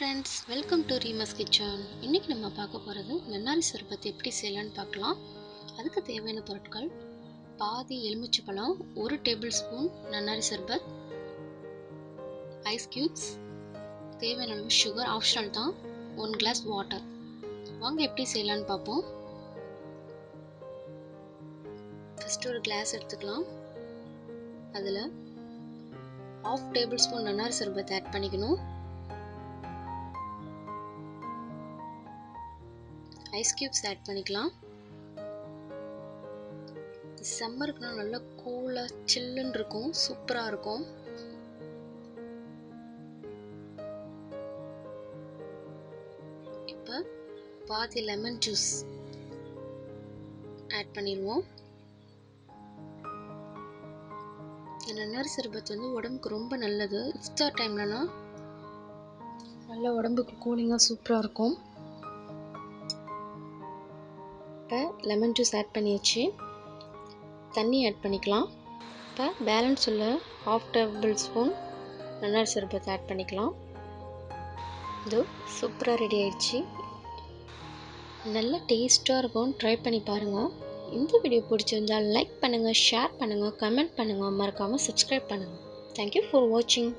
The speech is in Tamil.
Friends, welcome to Reema's kitchen. இன்றைக்கி நம்ம பார்க்க போகிறது நன்னாரி சர்பத் எப்படி செய்யலான்னு பார்க்கலாம். அதுக்கு தேவையான பொருட்கள்: பாதி எலுமிச்சை பழம், 1 டேபிள் ஸ்பூன் நன்னாரி சர்பத், ஐஸ் க்யூப்ஸ், தேவையான அளவு சுகர், ஆப்ஷனல் தான், 1 கிளாஸ் வாட்டர். வாங்க எப்படி செய்யலான்னு பார்ப்போம். ஃபஸ்ட்டு ஒரு கிளாஸ் எடுத்துக்கலாம். அதில் 1/2 டேபிள் ஸ்பூன் நன்னாரி சர்பத் ஆட் பண்ணிக்கணும். ஐஸ் க்யூப்ஸ் ஆட் பண்ணிக்கலாம். சம்மருக்கு நல்லா கூலாக சில்லுன்னு இருக்கும், சூப்பராக இருக்கும். இப்போ பாதி லெமன் ஜூஸ் ஆட் பண்ணிடுவோம். நன்னாரி சர்பத் உடம்புக்கு ரொம்ப நல்லது. இஃப்தார் டைம்லனா நல்லா உடம்புக்கு கூலிங்காக சூப்பராக இருக்கும். இப்போ லெமன் ஜூஸ் ஆட் பண்ணியாச்சு. தண்ணி ஆட் பண்ணிக்கலாம். இப்போ பேலன்ஸ் உள்ள 1/2 டேபிள் ஸ்பூன் நன்னாரி சர்பத் ஆட் பண்ணிக்கலாம். இது சூப்பராக ரெடி ஆயிடுச்சு. நல்ல டேஸ்ட்டாக இருக்கும். ட்ரை பண்ணி பாருங்கள். இந்த வீடியோ பிடிச்சிருந்தால் லைக் பண்ணுங்கள், ஷேர் பண்ணுங்கள், கமெண்ட் பண்ணுங்கள், மறக்காமல் சப்ஸ்கிரைப் பண்ணுங்கள். தேங்க்யூ ஃபார் வாட்சிங்.